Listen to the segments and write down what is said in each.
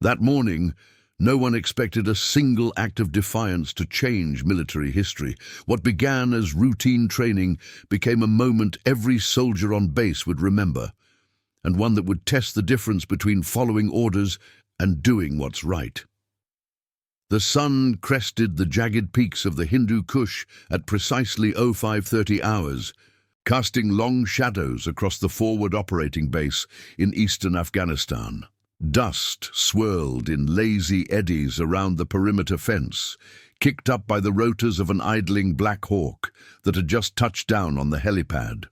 That morning, no one expected a single act of defiance to change military history. What began as routine training became a moment every soldier on base would remember, and one that would test the difference between following orders and doing what's right. The sun crested the jagged peaks of the Hindu Kush at precisely 0530 hours, casting long shadows across the forward operating base in eastern Afghanistan. Dust swirled in lazy eddies around the perimeter fence, kicked up by the rotors of an idling Black Hawk that had just touched down on the helipad.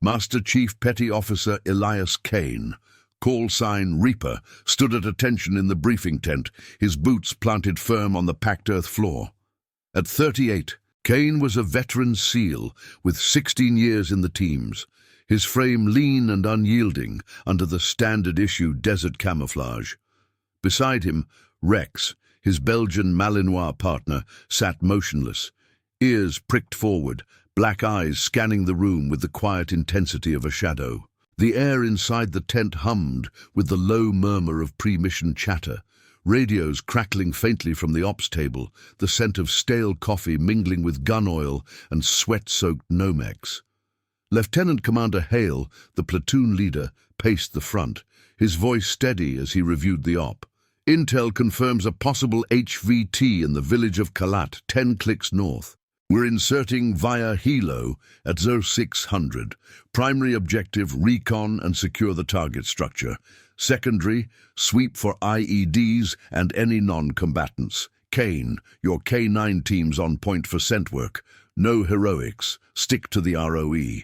Master Chief Petty Officer Elias Kane, call sign Reaper, stood at attention in the briefing tent, his boots planted firm on the packed earth floor. At 38, Kane was a veteran SEAL with 16 years in the teams, his frame lean and unyielding under the standard-issue desert camouflage. Beside him, Rex, his Belgian Malinois partner, sat motionless, ears pricked forward, black eyes scanning the room with the quiet intensity of a shadow. The air inside the tent hummed with the low murmur of pre-mission chatter, radios crackling faintly from the ops table, the scent of stale coffee mingling with gun oil and sweat-soaked Nomex. Lieutenant Commander Hale, the platoon leader, paced the front, his voice steady as he reviewed the op. Intel confirms a possible HVT in the village of Kalat, 10 clicks north. We're inserting via Hilo at 0600. Primary objective, recon and secure the target structure. Secondary, sweep for IEDs and any non-combatants. Kane, your K9 team's on point for scent work. No heroics. Stick to the ROE.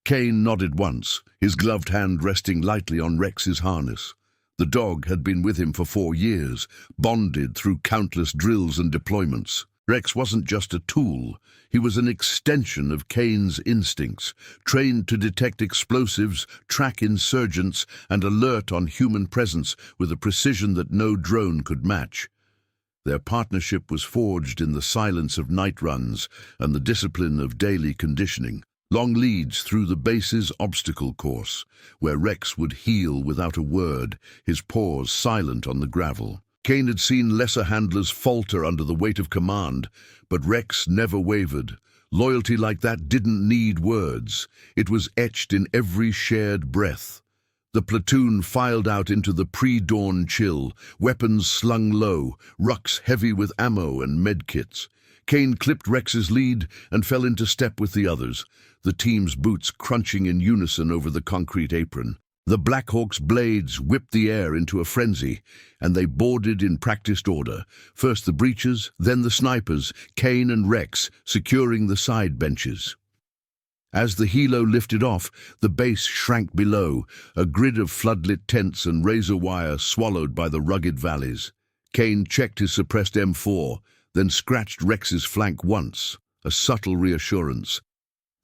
Kane nodded once, his gloved hand resting lightly on Rex's harness. The dog had been with him for 4 years, bonded through countless drills and deployments. Rex wasn't just a tool, he was an extension of Kane's instincts, trained to detect explosives, track insurgents, and alert on human presence with a precision that no drone could match. Their partnership was forged in the silence of night runs and the discipline of daily conditioning. Long leads through the base's obstacle course, where Rex would heel without a word, his paws silent on the gravel. Kane had seen lesser handlers falter under the weight of command, but Rex never wavered. Loyalty like that didn't need words. It was etched in every shared breath. The platoon filed out into the pre-dawn chill, weapons slung low, rucks heavy with ammo and medkits. Kane clipped Rex's lead and fell into step with the others, the team's boots crunching in unison over the concrete apron. The Black Hawk's blades whipped the air into a frenzy, and they boarded in practiced order. First the breachers, then the snipers, Kane and Rex securing the side benches. As the helo lifted off, the base shrank below, a grid of floodlit tents and razor wire swallowed by the rugged valleys. Kane checked his suppressed M4, then scratched Rex's flank once, a subtle reassurance.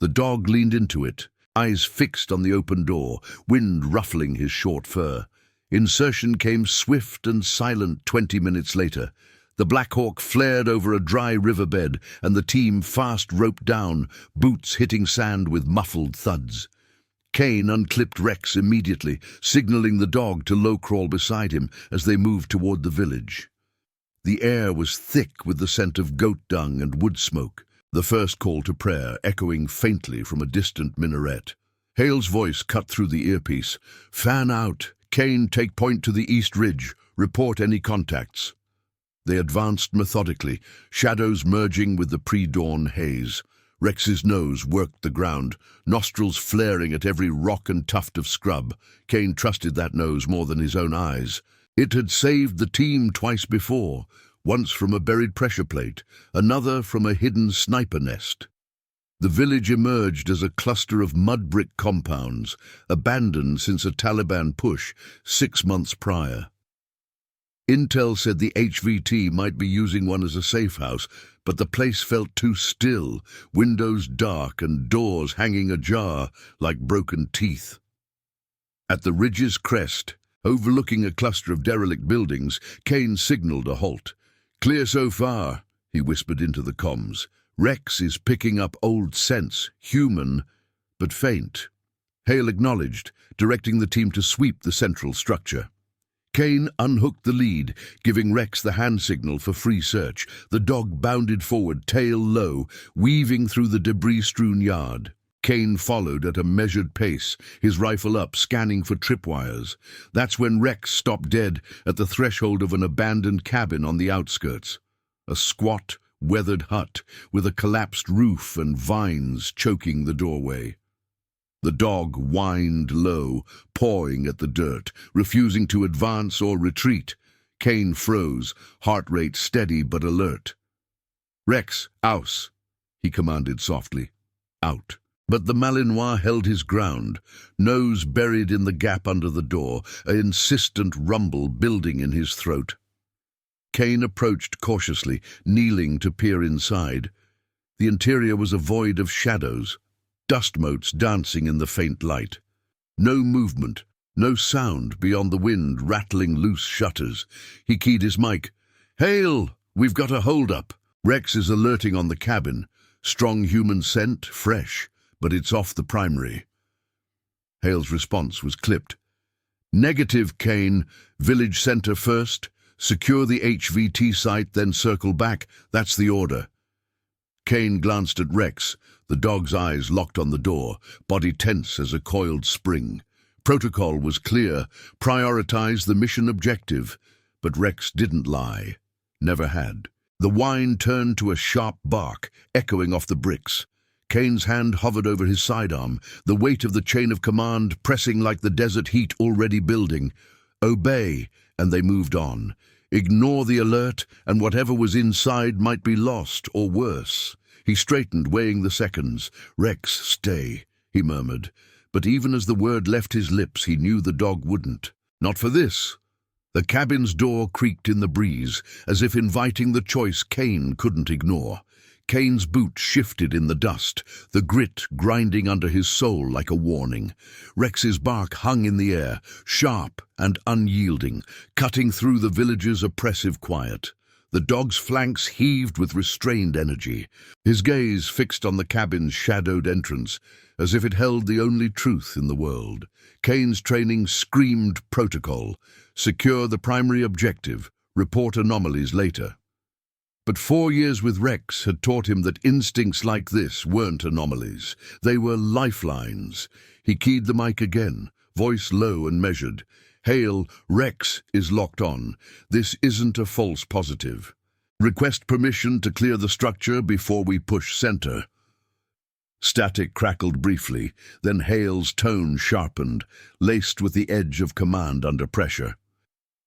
The dog leaned into it, eyes fixed on the open door, wind ruffling his short fur. Insertion came swift and silent 20 minutes later. The Black Hawk flared over a dry riverbed, and the team fast roped down, boots hitting sand with muffled thuds. Kane unclipped Rex immediately, signaling the dog to low-crawl beside him as they moved toward the village. The air was thick with the scent of goat dung and wood smoke, the first call to prayer echoing faintly from a distant minaret. Hale's voice cut through the earpiece. "Fan out. Kane, take point to the east ridge. Report any contacts." They advanced methodically, shadows merging with the pre-dawn haze. Rex's nose worked the ground, nostrils flaring at every rock and tuft of scrub. Kane trusted that nose more than his own eyes. It had saved the team twice before, once from a buried pressure plate, another from a hidden sniper nest. The village emerged as a cluster of mud brick compounds, abandoned since a Taliban push 6 months prior. Intel said the HVT might be using one as a safe house, but the place felt too still, windows dark and doors hanging ajar like broken teeth. At the ridge's crest, overlooking a cluster of derelict buildings, Kane signaled a halt. "Clear so far," he whispered into the comms. "Rex is picking up old scents, human, but faint." Hale acknowledged, directing the team to sweep the central structure. Kane unhooked the lead, giving Rex the hand signal for free search. The dog bounded forward, tail low, weaving through the debris-strewn yard. Kane followed at a measured pace, his rifle up, scanning for tripwires. That's when Rex stopped dead at the threshold of an abandoned cabin on the outskirts. A squat, weathered hut with a collapsed roof and vines choking the doorway. The dog whined low, pawing at the dirt, refusing to advance or retreat. Kane froze, heart rate steady but alert. "Rex, aus," he commanded softly. "Out." But the Malinois held his ground, nose buried in the gap under the door, an insistent rumble building in his throat. Kane approached cautiously, kneeling to peer inside. The interior was a void of shadows, dust motes dancing in the faint light. No movement, no sound beyond the wind rattling loose shutters. He keyed his mic. "Hale, we've got a hold-up. Rex is alerting on the cabin. Strong human scent, fresh, but it's off the primary." Hale's response was clipped. "Negative, Kane. Village center first. Secure the HVT site, then circle back. That's the order." Kane glanced at Rex, the dog's eyes locked on the door, body tense as a coiled spring. Protocol was clear, prioritize the mission objective, but Rex didn't lie. Never had. The whine turned to a sharp bark, echoing off the bricks. Kane's hand hovered over his sidearm, the weight of the chain of command pressing like the desert heat already building. Obey, and they moved on. Ignore the alert, and whatever was inside might be lost, or worse. He straightened, weighing the seconds. "Rex, stay," he murmured. But even as the word left his lips, he knew the dog wouldn't. Not for this. The cabin's door creaked in the breeze, as if inviting the choice Kane couldn't ignore. Kane's boot shifted in the dust, the grit grinding under his soul like a warning. Rex's bark hung in the air, sharp and unyielding, cutting through the village's oppressive quiet. The dog's flanks heaved with restrained energy, his gaze fixed on the cabin's shadowed entrance, as if it held the only truth in the world. Kane's training screamed protocol. Secure the primary objective, report anomalies later. But 4 years with Rex had taught him that instincts like this weren't anomalies. They were lifelines. He keyed the mic again, voice low and measured. "Hale, Rex is locked on. This isn't a false positive. Request permission to clear the structure before we push center." Static crackled briefly, then Hale's tone sharpened, laced with the edge of command under pressure.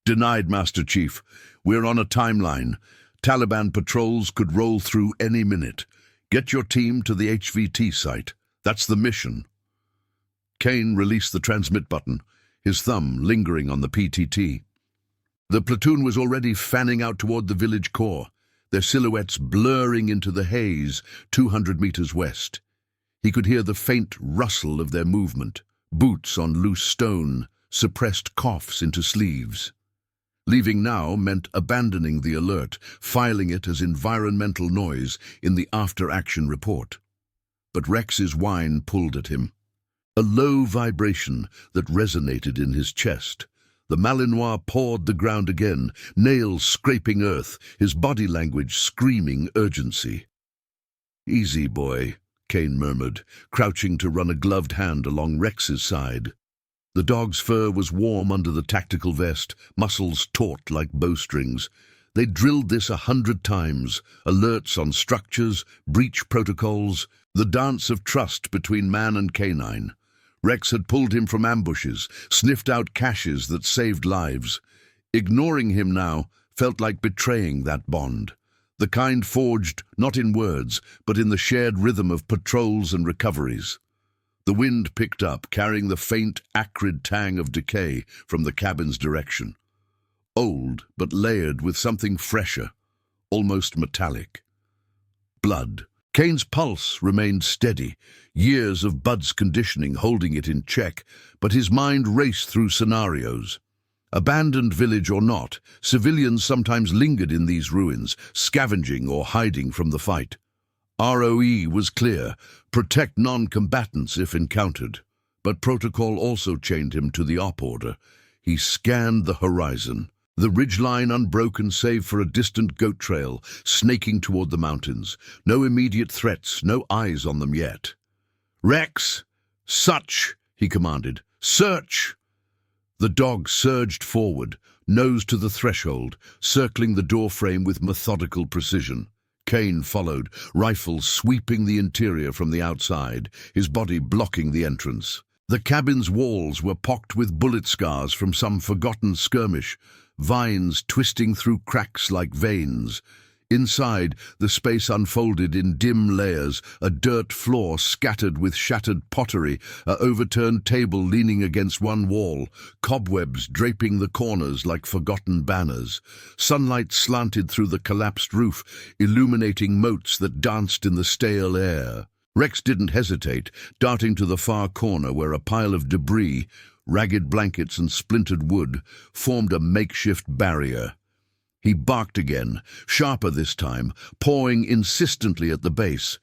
"Denied, Master Chief. We're on a timeline. Taliban patrols could roll through any minute. Get your team to the HVT site. That's the mission." Kane released the transmit button, his thumb lingering on the PTT. The platoon was already fanning out toward the village core, their silhouettes blurring into the haze 200 meters west. He could hear the faint rustle of their movement, boots on loose stone, suppressed coughs into sleeves. Leaving now meant abandoning the alert, filing it as environmental noise in the after-action report. But Rex's whine pulled at him. A low vibration that resonated in his chest. The Malinois pawed the ground again, nails scraping earth, his body language screaming urgency. "Easy, boy," Kane murmured, crouching to run a gloved hand along Rex's side. The dog's fur was warm under the tactical vest, muscles taut like bowstrings. They drilled this 100 times, alerts on structures, breach protocols, the dance of trust between man and canine. Rex had pulled him from ambushes, sniffed out caches that saved lives. Ignoring him now felt like betraying that bond, the kind forged not in words, but in the shared rhythm of patrols and recoveries. The wind picked up, carrying the faint, acrid tang of decay from the cabin's direction. Old, but layered with something fresher, almost metallic. Blood. Kane's pulse remained steady, years of Bud's conditioning holding it in check, but his mind raced through scenarios. Abandoned village or not, civilians sometimes lingered in these ruins, scavenging or hiding from the fight. ROE was clear, protect non-combatants if encountered, but protocol also chained him to the op order. He scanned the horizon, the ridgeline unbroken save for a distant goat trail snaking toward the mountains. No immediate threats, no eyes on them yet. "Rex! Such!" he commanded. "Search!" The dog surged forward, nose to the threshold, circling the doorframe with methodical precision. Kane followed, rifle sweeping the interior from the outside, his body blocking the entrance. The cabin's walls were pocked with bullet scars from some forgotten skirmish, vines twisting through cracks like veins. Inside, the space unfolded in dim layers, a dirt floor scattered with shattered pottery, a overturned table leaning against one wall, cobwebs draping the corners like forgotten banners. Sunlight slanted through the collapsed roof, illuminating motes that danced in the stale air. Rex didn't hesitate, darting to the far corner where a pile of debris, ragged blankets and splintered wood, formed a makeshift barrier. He barked again, sharper this time, pawing insistently at the base.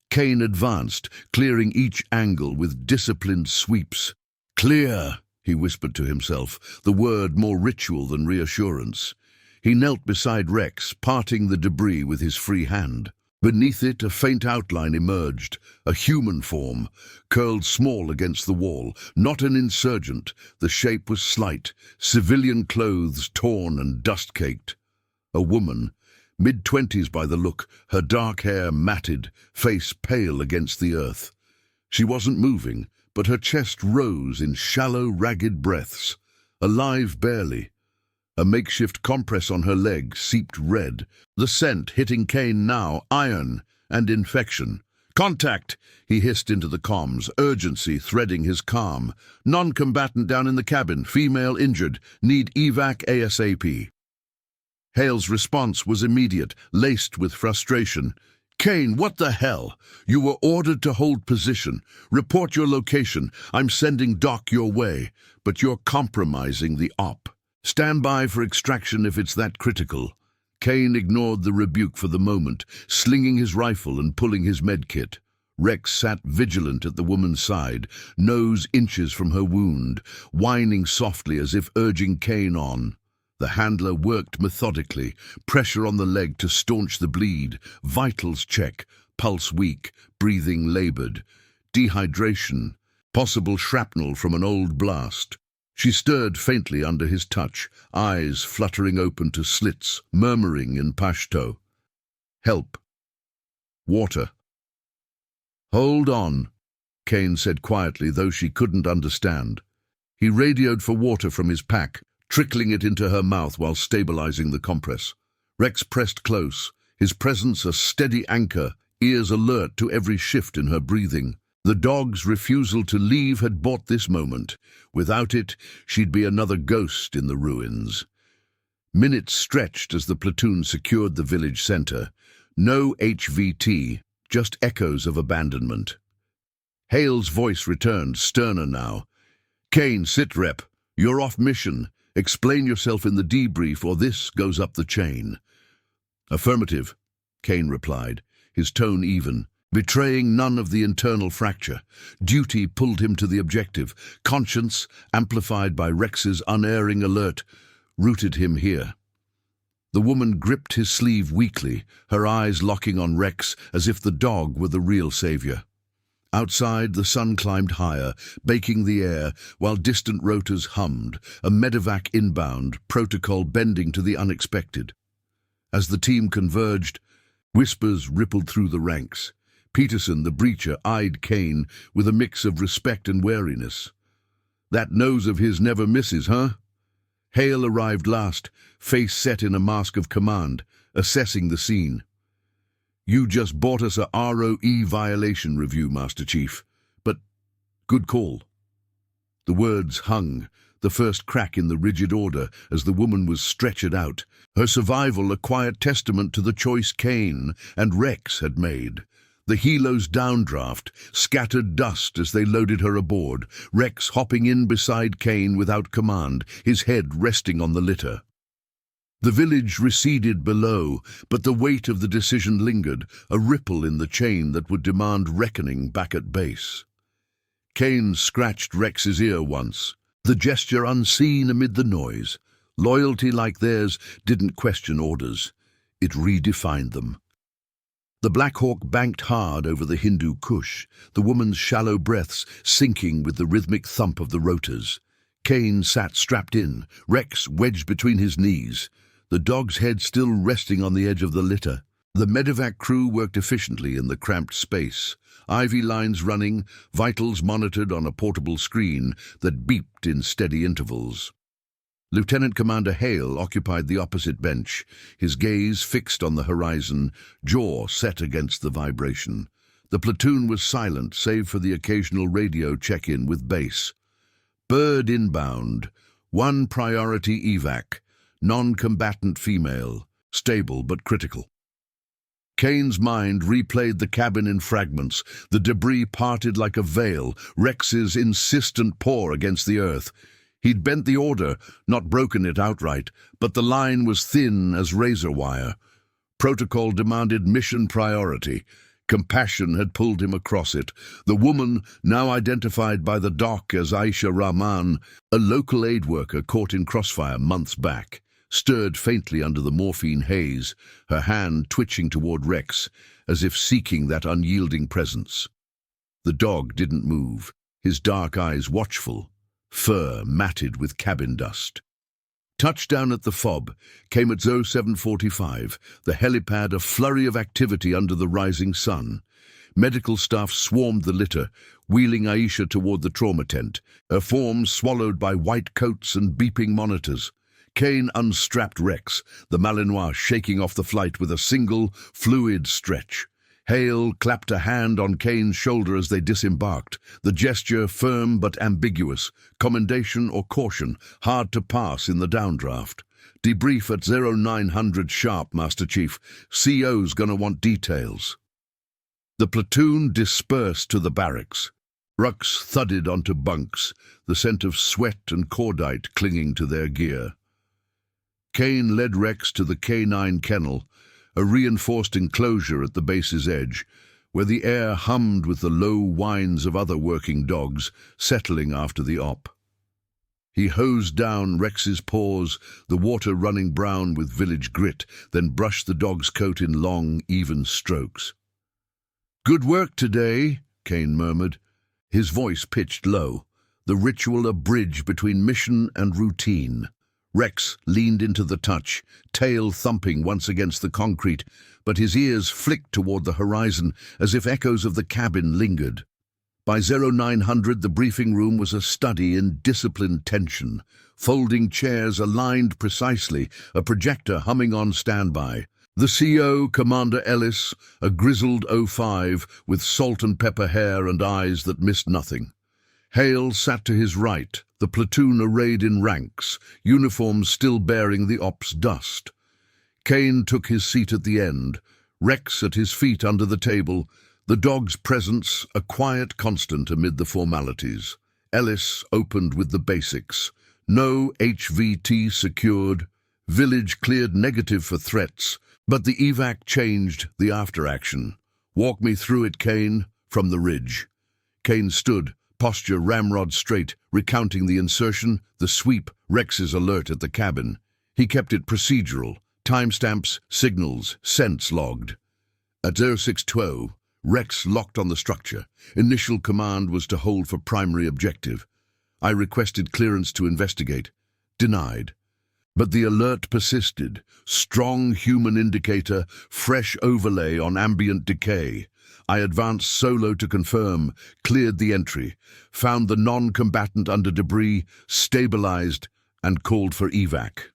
Kane advanced, clearing each angle with disciplined sweeps. "Clear," he whispered to himself, the word more ritual than reassurance. He knelt beside Rex, parting the debris with his free hand. Beneath it, a faint outline emerged, a human form, curled small against the wall, not an insurgent. The shape was slight, civilian clothes torn and dust-caked. A woman, mid-20s by the look, her dark hair matted, face pale against the earth. She wasn't moving, but her chest rose in shallow, ragged breaths, alive barely. A makeshift compress on her leg seeped red. The scent hitting Kane now, iron and infection. "Contact!" he hissed into the comms, urgency threading his calm. "Non-combatant down in the cabin, female injured, need evac ASAP." Hale's response was immediate, laced with frustration. "Kane, what the hell? You were ordered to hold position. Report your location. I'm sending Doc your way, but you're compromising the op. Stand by for extraction if it's that critical." Kane ignored the rebuke for the moment, slinging his rifle and pulling his medkit. Rex sat vigilant at the woman's side, nose inches from her wound, whining softly as if urging Kane on. The handler worked methodically, pressure on the leg to staunch the bleed, vitals check, pulse weak, breathing labored. Dehydration, possible shrapnel from an old blast. She stirred faintly under his touch, eyes fluttering open to slits, murmuring in Pashto. "Help. Water." "Hold on," Kane said quietly, though she couldn't understand. He radioed for water from his pack, trickling it into her mouth while stabilizing the compress. Rex pressed close, his presence a steady anchor, ears alert to every shift in her breathing. The dog's refusal to leave had bought this moment. Without it, she'd be another ghost in the ruins. Minutes stretched as the platoon secured the village center. No HVT, just echoes of abandonment. Hale's voice returned, sterner now. "Kane, sit rep. You're off mission. Explain yourself in the debrief or this goes up the chain." "Affirmative," Kane replied, his tone even, betraying none of the internal fracture. Duty pulled him to the objective. Conscience, amplified by Rex's unerring alert, rooted him here. The woman gripped his sleeve weakly, her eyes locking on Rex as if the dog were the real savior. Outside, the sun climbed higher, baking the air, while distant rotors hummed, a medevac inbound, protocol bending to the unexpected. As the team converged, whispers rippled through the ranks. Peterson, the breacher, eyed Kane with a mix of respect and wariness. "That nose of his never misses, huh?" Hale arrived last, face set in a mask of command, assessing the scene. "You just bought us a ROE violation review, Master Chief. But good call." The words hung, the first crack in the rigid order as the woman was stretchered out, her survival a quiet testament to the choice Kane and Rex had made. The helo's downdraft scattered dust as they loaded her aboard, Rex hopping in beside Kane without command, his head resting on the litter. The village receded below, but the weight of the decision lingered, a ripple in the chain that would demand reckoning back at base. Kane scratched Rex's ear once, the gesture unseen amid the noise. Loyalty like theirs didn't question orders. It redefined them. The Black Hawk banked hard over the Hindu Kush, the woman's shallow breaths sinking with the rhythmic thump of the rotors. Kane sat strapped in, Rex wedged between his knees, the dog's head still resting on the edge of the litter. The medevac crew worked efficiently in the cramped space, IV lines running, vitals monitored on a portable screen that beeped in steady intervals. Lieutenant Commander Hale occupied the opposite bench, his gaze fixed on the horizon, jaw set against the vibration. The platoon was silent, save for the occasional radio check-in with base. Bird inbound, 1 priority evac, non-combatant female, stable but critical. Kane's mind replayed the cabin in fragments, the debris parted like a veil, Rex's insistent paw against the earth. He'd bent the order, not broken it outright, but the line was thin as razor wire. Protocol demanded mission priority. Compassion had pulled him across it. The woman, now identified by the doc as Aisha Rahman, a local aid worker caught in crossfire months back, stirred faintly under the morphine haze, her hand twitching toward Rex, as if seeking that unyielding presence. The dog didn't move, his dark eyes watchful, fur matted with cabin dust. Touchdown at the FOB came at 07:45, the helipad a flurry of activity under the rising sun. Medical staff swarmed the litter, wheeling Aisha toward the trauma tent, her form swallowed by white coats and beeping monitors. Kane unstrapped Rex, the Malinois shaking off the flight with a single, fluid stretch. Hale clapped a hand on Kane's shoulder as they disembarked, the gesture firm but ambiguous, commendation or caution, hard to pass in the downdraft. Debrief at 0900 sharp, Master Chief. CO's gonna want details. The platoon dispersed to the barracks. Rucks thudded onto bunks, the scent of sweat and cordite clinging to their gear. Kane led Rex to the K9 kennel, a reinforced enclosure at the base's edge, where the air hummed with the low whines of other working dogs settling after the op. He hosed down Rex's paws, the water running brown with village grit, then brushed the dog's coat in long, even strokes. "Good work today," Kane murmured, his voice pitched low, the ritual a bridge between mission and routine. Rex leaned into the touch, tail thumping once against the concrete, but his ears flicked toward the horizon as if echoes of the cabin lingered. By 0900, the briefing room was a study in disciplined tension, folding chairs aligned precisely, a projector humming on standby. The CO, Commander Ellis, a grizzled 05 with salt and pepper hair and eyes that missed nothing. Hale sat to his right, the platoon arrayed in ranks, uniforms still bearing the ops dust. Kane took his seat at the end, Rex at his feet under the table, the dog's presence a quiet constant amid the formalities. Ellis opened with the basics. No HVT secured, village cleared negative for threats, but the evac changed the after-action. "Walk me through it, Kane," from the ridge. Kane stood, posture ramrod straight, recounting the insertion, the sweep, Rex's alert at the cabin. He kept it procedural, timestamps, signals, scents logged. At 0612, Rex locked on the structure. Initial command was to hold for primary objective. I requested clearance to investigate. Denied. But the alert persisted. Strong human indicator, fresh overlay on ambient decay. I advanced solo to confirm, cleared the entry, found the non-combatant under debris, stabilized, and called for evac.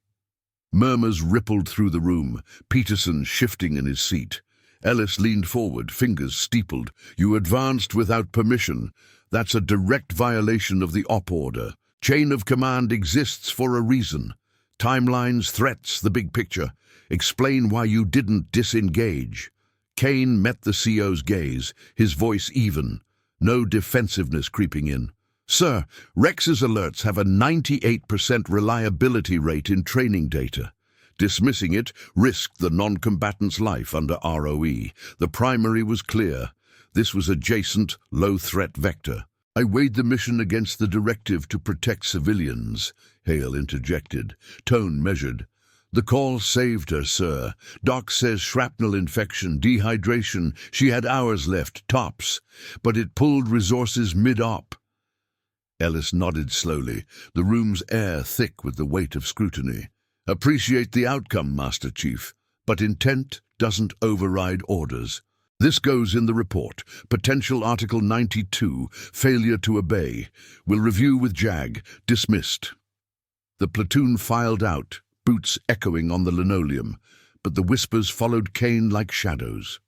Murmurs rippled through the room, Peterson shifting in his seat. Ellis leaned forward, fingers steepled. "You advanced without permission. That's a direct violation of the op order. Chain of command exists for a reason. Timelines, threats, the big picture. Explain why you didn't disengage." Kane met the CO's gaze, his voice even, no defensiveness creeping in. "Sir, Rex's alerts have a 98% reliability rate in training data. Dismissing it risked the non-combatant's life under ROE. The primary was clear. This was adjacent, low-threat vector. I weighed the mission against the directive to protect civilians, Hale interjected, tone measured. The call saved her, sir. Doc says shrapnel infection, dehydration. She had hours left, tops. But it pulled resources mid-op. Ellis nodded slowly, the room's air thick with the weight of scrutiny. Appreciate the outcome, Master Chief, but intent doesn't override orders. This goes in the report. Potential Article 92, failure to obey. Will review with JAG. Dismissed. The platoon filed out, boots echoing on the linoleum, but the whispers followed Kane like shadows.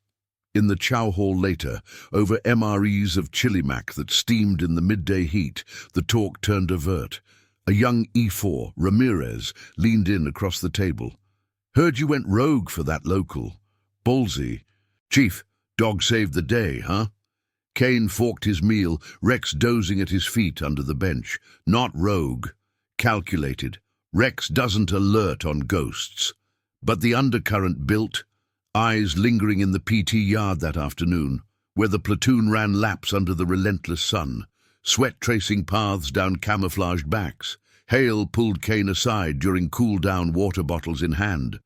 In the chow hall later, over MREs of Chilimac that steamed in the midday heat, the talk turned overt. A young E4, Ramirez, leaned in across the table. Heard you went rogue for that local. Ballsy. Chief, dog saved the day, huh? Kane forked his meal, Rex dozing at his feet under the bench. Not rogue. Calculated. Rex doesn't alert on ghosts. But the undercurrent built, eyes lingering in the PT yard that afternoon, where the platoon ran laps under the relentless sun, sweat tracing paths down camouflaged backs. Hale pulled Kane aside during cool-down water bottles in hand.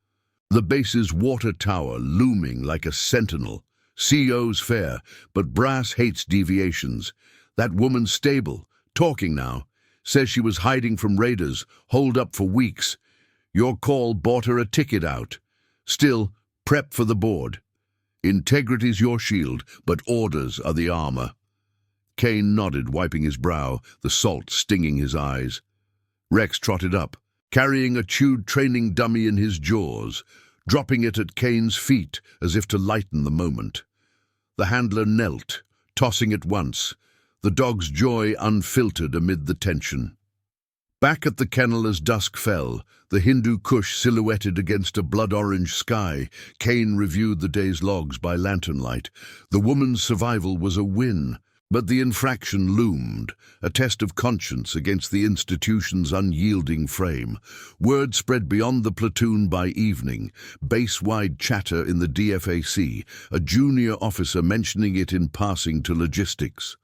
The base's water tower looming like a sentinel. CO's fair, but brass hates deviations. That woman's stable, talking now, says she was hiding from raiders, holed up for weeks. Your call bought her a ticket out. Still, prep for the board. Integrity's your shield, but orders are the armor. Kane nodded, wiping his brow, the salt stinging his eyes. Rex trotted up, carrying a chewed training dummy in his jaws, dropping it at Kane's feet as if to lighten the moment. The handler knelt, tossing it once, the dog's joy unfiltered amid the tension. Back at the kennel as dusk fell, the Hindu Kush silhouetted against a blood-orange sky, Kane reviewed the day's logs by lantern light. The woman's survival was a win, but the infraction loomed, a test of conscience against the institution's unyielding frame. Word spread beyond the platoon by evening, base-wide chatter in the DFAC, a junior officer mentioning it in passing to logistics.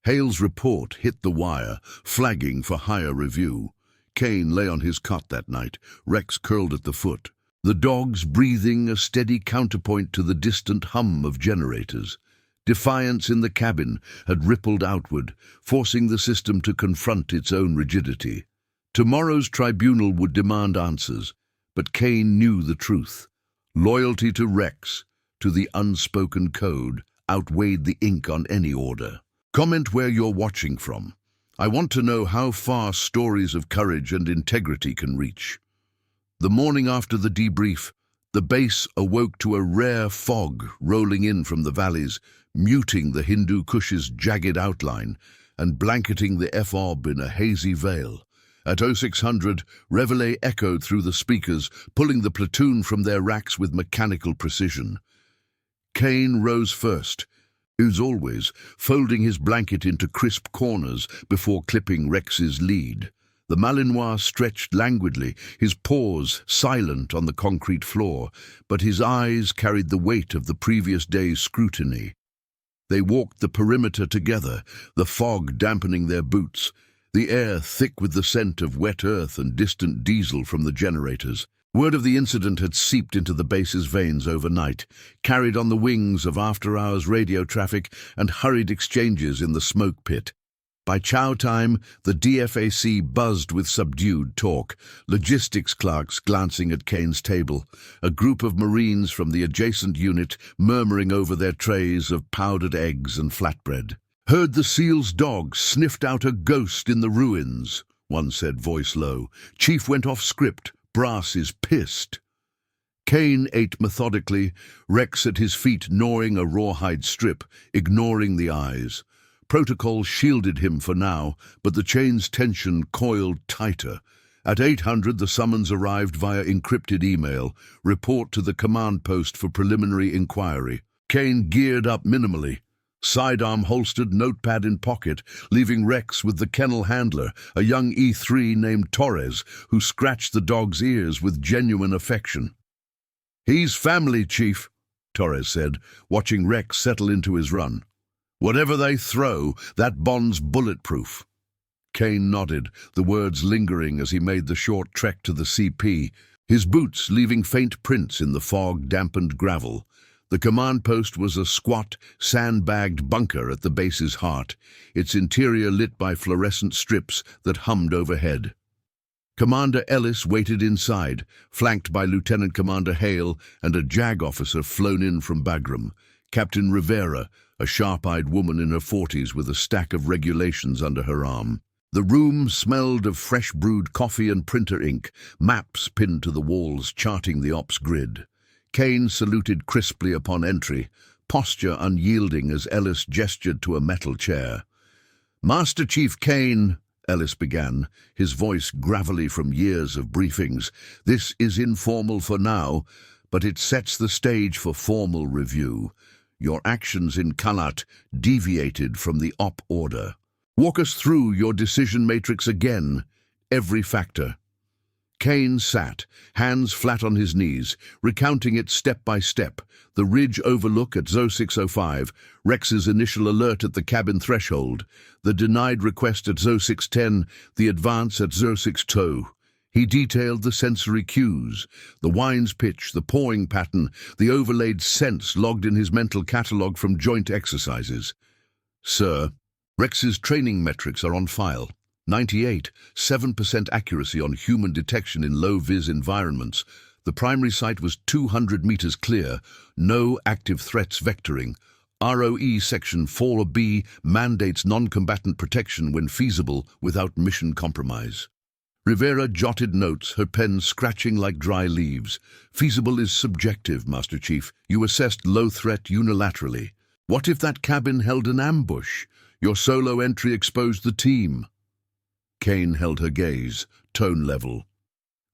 Hale's report hit the wire, flagging for higher review. Kane lay on his cot that night, Rex curled at the foot, the dogs breathing a steady counterpoint to the distant hum of generators. Defiance in the cabin had rippled outward, forcing the system to confront its own rigidity. Tomorrow's tribunal would demand answers, but Kane knew the truth. Loyalty to Rex, to the unspoken code, outweighed the ink on any order. Comment where you're watching from. I want to know how far stories of courage and integrity can reach. The morning after the debrief, the base awoke to a rare fog rolling in from the valleys, muting the Hindu Kush's jagged outline and blanketing the FOB in a hazy veil. At 0600, Reveille echoed through the speakers, pulling the platoon from their racks with mechanical precision. Kane rose first, as always, folding his blanket into crisp corners before clipping Rex's lead. The Malinois stretched languidly, his paws silent on the concrete floor, but his eyes carried the weight of the previous day's scrutiny. They walked the perimeter together, the fog dampening their boots, the air thick with the scent of wet earth and distant diesel from the generators. Word of the incident had seeped into the base's veins overnight, carried on the wings of after-hours radio traffic and hurried exchanges in the smoke pit. By chow time, the DFAC buzzed with subdued talk, logistics clerks glancing at Kane's table, a group of Marines from the adjacent unit murmuring over their trays of powdered eggs and flatbread. Heard the SEAL's dog sniffed out a ghost in the ruins, one said, voice low. Chief went off script. Brass is pissed. Kane ate methodically, Rex at his feet gnawing a rawhide strip, ignoring the eyes. Protocol shielded him for now, but the chain's tension coiled tighter. At 800, the summons arrived via encrypted email, report to the command post for preliminary inquiry. Kane geared up minimally, sidearm holstered, notepad in pocket, leaving Rex with the kennel handler, a young E3 named Torres, who scratched the dog's ears with genuine affection. He's family, Chief, Torres said, watching Rex settle into his run. Whatever they throw, that bond's bulletproof. Kane nodded, the words lingering as he made the short trek to the CP, his boots leaving faint prints in the fog-dampened gravel. The command post was a squat, sandbagged bunker at the base's heart, its interior lit by fluorescent strips that hummed overhead. Commander Ellis waited inside, flanked by Lieutenant Commander Hale and a JAG officer flown in from Bagram, Captain Rivera, a sharp-eyed woman in her 40s with a stack of regulations under her arm. The room smelled of fresh-brewed coffee and printer ink, maps pinned to the walls charting the ops grid. Kane saluted crisply upon entry, posture unyielding as Ellis gestured to a metal chair. "Master Chief Kane," Ellis began, his voice gravelly from years of briefings, "this is informal for now, but it sets the stage for formal review. Your actions in Kalat deviated from the op order. Walk us through your decision matrix again, every factor." Kane sat, hands flat on his knees, recounting it step by step. The ridge overlook at ZO 605, Rex's initial alert at the cabin threshold, the denied request at ZO 610, the advance at ZO 62. He detailed the sensory cues, the wine's pitch, the pawing pattern, the overlaid scents logged in his mental catalogue from joint exercises. "Sir, Rex's training metrics are on file. 98, 7% accuracy on human detection in low-vis environments. The primary site was 200 meters clear, no active threats vectoring. ROE Section 4B mandates non-combatant protection when feasible without mission compromise." Rivera jotted notes, her pen scratching like dry leaves. "Feasible is subjective, Master Chief. You assessed low threat unilaterally. What if that cabin held an ambush? Your solo entry exposed the team." Kane held her gaze, tone level.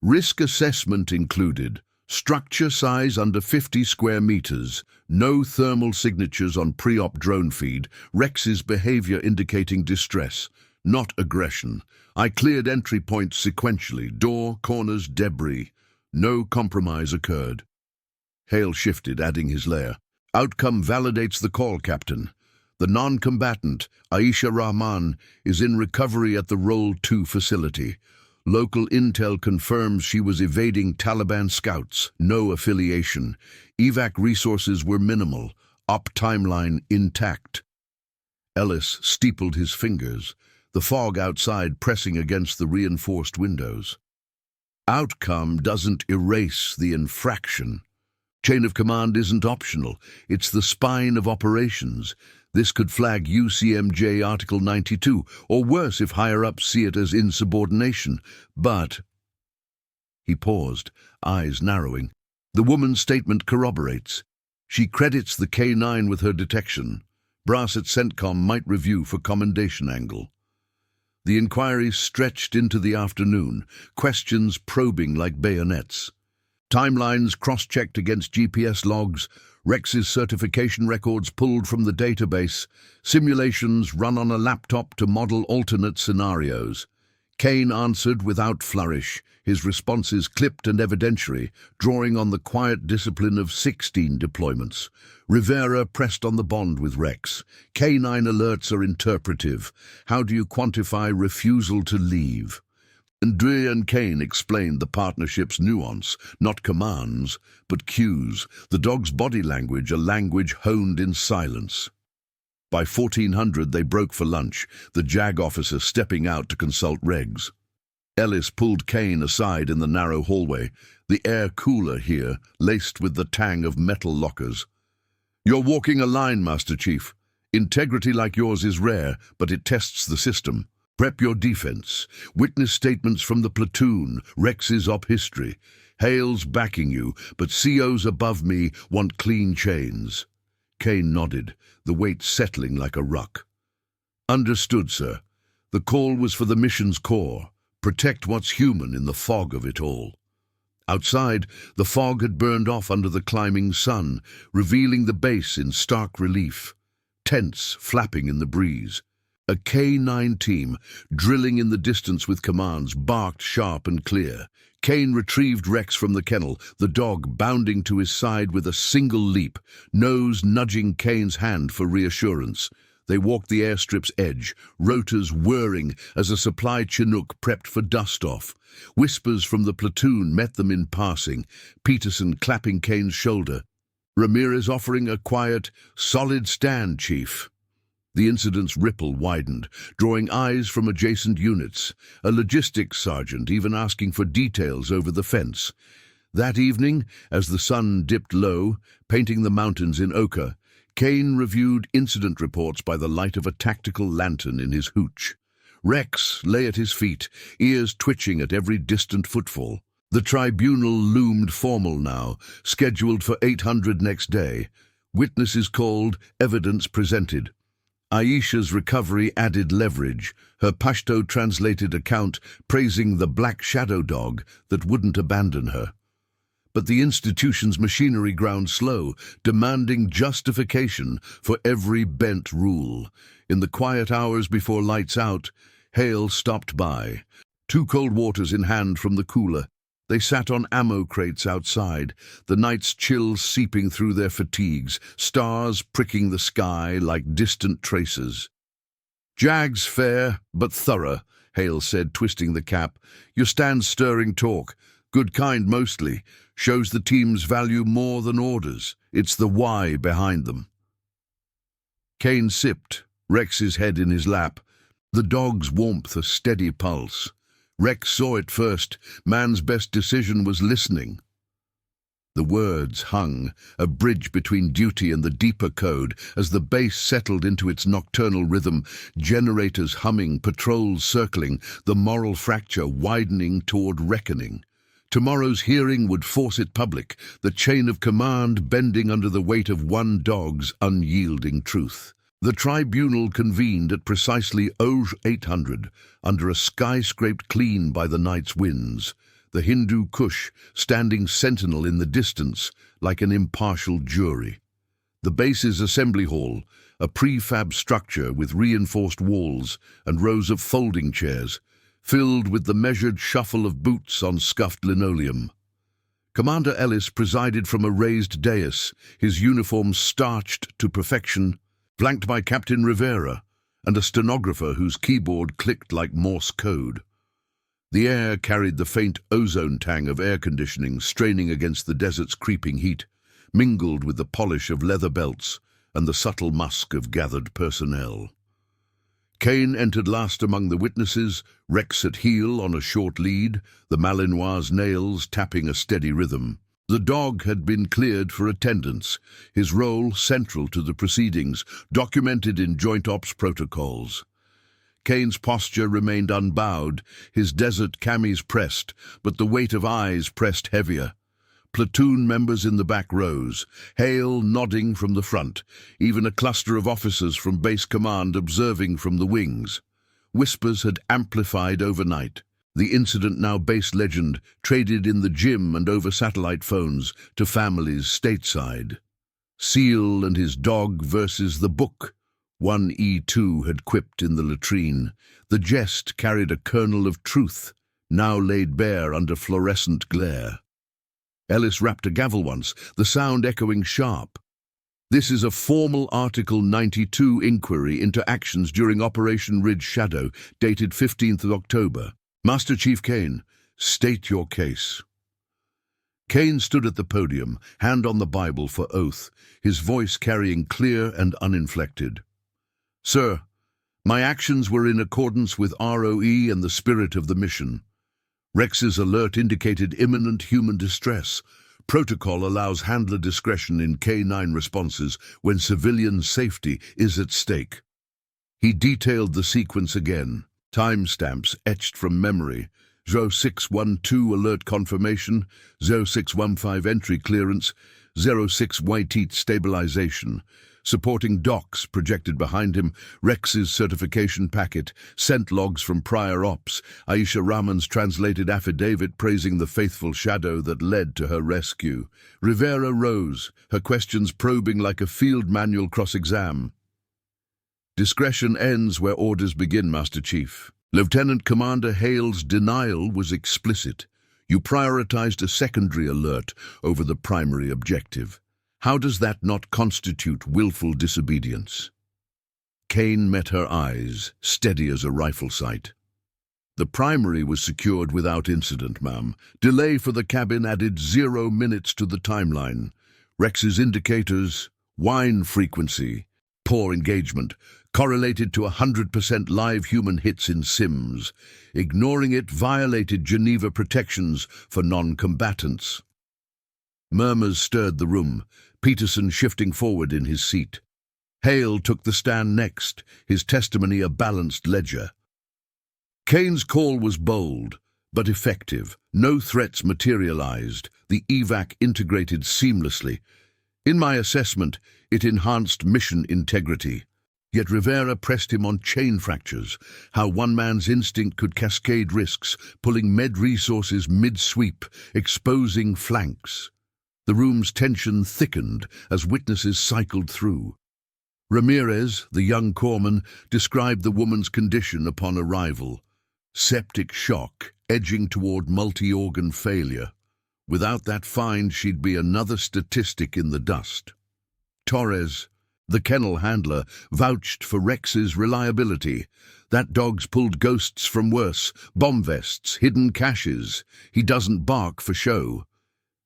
"Risk assessment included. Structure size under 50 square meters. No thermal signatures on pre-op drone feed. Rex's behavior indicating distress, not aggression. I cleared entry points sequentially. Door, corners, debris. No compromise occurred." Hale shifted, adding his layer. "Outcome validates the call, Captain. The non-combatant, Aisha Rahman, is in recovery at the Role 2 facility. Local intel confirms she was evading Taliban scouts, no affiliation. Evac resources were minimal, op timeline intact." Ellis steepled his fingers, the fog outside pressing against the reinforced windows. "Outcome doesn't erase the infraction. Chain of command isn't optional, it's the spine of operations. This could flag UCMJ Article 92, or worse if higher-ups see it as insubordination. But—" He paused, eyes narrowing. "The woman's statement corroborates. She credits the K9 with her detection. Brass at CENTCOM might review for commendation angle." The inquiry stretched into the afternoon, questions probing like bayonets. Timelines cross-checked against GPS logs, Rex's certification records pulled from the database, simulations run on a laptop to model alternate scenarios. Kane answered without flourish, his responses clipped and evidentiary, drawing on the quiet discipline of 16 deployments. Rivera pressed on the bond with Rex. K9 alerts are interpretive. How do you quantify refusal to leave? Andrea and Kane explained the partnership's nuance, not commands, but cues, the dog's body language, a language honed in silence. By 1400 they broke for lunch, the JAG officer stepping out to consult regs. Ellis pulled Kane aside in the narrow hallway, the air cooler here, laced with the tang of metal lockers. "You're walking a line, Master Chief. Integrity like yours is rare, but it tests the system. Prep your defense. Witness statements from the platoon, Rex's op history. Hale's backing you, but COs above me want clean chains." Kane nodded, the weight settling like a ruck. "Understood, sir. The call was for the mission's core. Protect what's human in the fog of it all." Outside, the fog had burned off under the climbing sun, revealing the base in stark relief. Tents flapping in the breeze. A K9 team, drilling in the distance with commands, barked sharp and clear. Kane retrieved Rex from the kennel, the dog bounding to his side with a single leap, nose nudging Kane's hand for reassurance. They walked the airstrip's edge, rotors whirring as a supply Chinook prepped for dust-off. Whispers from the platoon met them in passing, Peterson clapping Kane's shoulder. Ramirez offering a quiet, "Solid stand, Chief." The incident's ripple widened, drawing eyes from adjacent units, a logistics sergeant even asking for details over the fence. That evening, as the sun dipped low, painting the mountains in ochre, Kane reviewed incident reports by the light of a tactical lantern in his hooch. Rex lay at his feet, ears twitching at every distant footfall. The tribunal loomed formal now, scheduled for 800 next day. Witnesses called, evidence presented. Aisha's recovery added leverage, her Pashto-translated account praising the black shadow dog that wouldn't abandon her. But the institution's machinery ground slow, demanding justification for every bent rule. In the quiet hours before lights out, Hale stopped by, 2 cold waters in hand from the cooler. They sat on ammo crates outside, the night's chill seeping through their fatigues, stars pricking the sky like distant tracers. "Jag's fair, but thorough," Hale said, twisting the cap. "Your stand-stirring talk, good kind mostly, shows the teams value more than orders. It's the why behind them." Kane sipped, Rex's head in his lap, the dog's warmth a steady pulse. Rex saw it first. Man's best decision was listening. The words hung, a bridge between duty and the deeper code, as the base settled into its nocturnal rhythm, generators humming, patrols circling, the moral fracture widening toward reckoning. Tomorrow's hearing would force it public, the chain of command bending under the weight of one dog's unyielding truth. The tribunal convened at precisely 0800, under a sky scraped clean by the night's winds, the Hindu Kush standing sentinel in the distance like an impartial jury. The base's assembly hall, a prefab structure with reinforced walls and rows of folding chairs, filled with the measured shuffle of boots on scuffed linoleum. Commander Ellis presided from a raised dais, his uniform starched to perfection, flanked by Captain Rivera and a stenographer whose keyboard clicked like Morse code. The air carried the faint ozone tang of air conditioning straining against the desert's creeping heat, mingled with the polish of leather belts and the subtle musk of gathered personnel. Kane entered last among the witnesses, Rex at heel on a short lead, the Malinois' nails tapping a steady rhythm. The dog had been cleared for attendance, his role central to the proceedings, documented in Joint Ops protocols. Kane's posture remained unbowed, his desert camis pressed, but the weight of eyes pressed heavier. Platoon members in the back rows, Hale nodding from the front, even a cluster of officers from base command observing from the wings. Whispers had amplified overnight. The incident, now base legend, traded in the gym and over satellite phones to families stateside. Seal and his dog versus the book, one E2 had quipped in the latrine. The jest carried a kernel of truth, now laid bare under fluorescent glare. Ellis rapped a gavel once, the sound echoing sharp. "This is a formal Article 92 inquiry into actions during Operation Ridge Shadow, dated 15th of October. Master Chief Kane, state your case." Kane stood at the podium, hand on the Bible for oath, his voice carrying clear and uninflected. "Sir, my actions were in accordance with ROE and the spirit of the mission. Rex's alert indicated imminent human distress. Protocol allows handler discretion in K9 responses when civilian safety is at stake." He detailed the sequence again. Timestamps etched from memory. 0612 alert confirmation, 0615 entry clearance, 06 Whiteheat stabilization. Supporting docs projected behind him, Rex's certification packet, sent logs from prior ops, Aisha Rahman's translated affidavit praising the faithful shadow that led to her rescue. Rivera rose, her questions probing like a field manual cross-exam. "Discretion ends where orders begin, Master Chief." Lieutenant Commander Hale's denial was explicit. You prioritized a secondary alert over the primary objective. How does that not constitute willful disobedience? Kane met her eyes, steady as a rifle sight. "The primary was secured without incident, ma'am. Delay for the cabin added 0 minutes to the timeline. Rex's indicators, whine frequency, poor engagement, correlated to 100% live human hits in Sims. Ignoring it violated Geneva protections for non-combatants." Murmurs stirred the room, Peterson shifting forward in his seat. Hale took the stand next, his testimony a balanced ledger. Kane's call was bold, but effective. No threats materialized. The evac integrated seamlessly. In my assessment, it enhanced mission integrity. Yet Rivera pressed him on chain fractures, how one man's instinct could cascade risks, pulling med resources mid-sweep, exposing flanks. The room's tension thickened as witnesses cycled through. Ramirez, the young corpsman, described the woman's condition upon arrival. Septic shock, edging toward multi-organ failure. Without that find, she'd be another statistic in the dust. Torres, the kennel handler, vouched for Rex's reliability. "That dog's pulled ghosts from worse, bomb vests, hidden caches. He doesn't bark for show."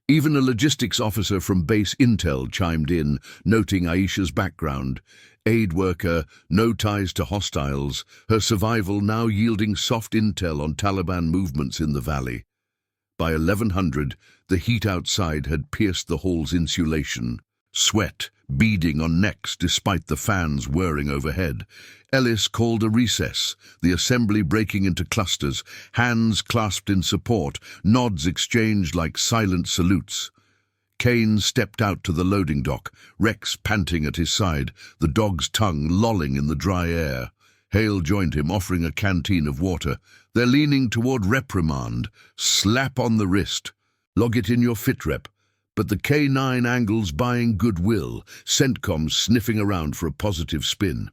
Even a logistics officer from base intel chimed in, noting Aisha's background. Aid worker, no ties to hostiles, her survival now yielding soft intel on Taliban movements in the valley. By 1100, the heat outside had pierced the hall's insulation. Sweat beading on necks despite the fans whirring overhead. Ellis called a recess, the assembly breaking into clusters, hands clasped in support, nods exchanged like silent salutes. Kane stepped out to the loading dock, Rex panting at his side, the dog's tongue lolling in the dry air. Hale joined him, offering a canteen of water. "They're leaning toward reprimand. Slap on the wrist. Log it in your FitRep. But the K9 angle's buying goodwill, CENTCOM sniffing around for a positive spin."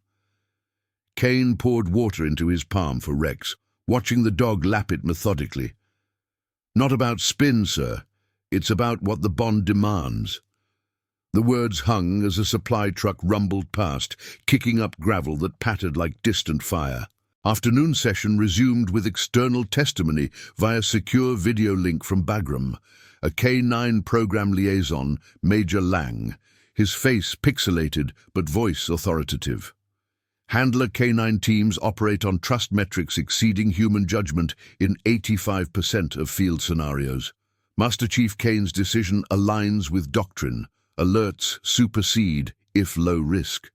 Kane poured water into his palm for Rex, watching the dog lap it methodically. "Not about spin, sir. It's about what the bond demands." The words hung as a supply truck rumbled past, kicking up gravel that pattered like distant fire. Afternoon session resumed with external testimony via secure video link from Bagram. A K9 program liaison, Major Lang, his face pixelated but voice authoritative. Handler K9 teams operate on trust metrics exceeding human judgment in 85% of field scenarios. Master Chief Kane's decision aligns with doctrine. Alerts supersede if low risk.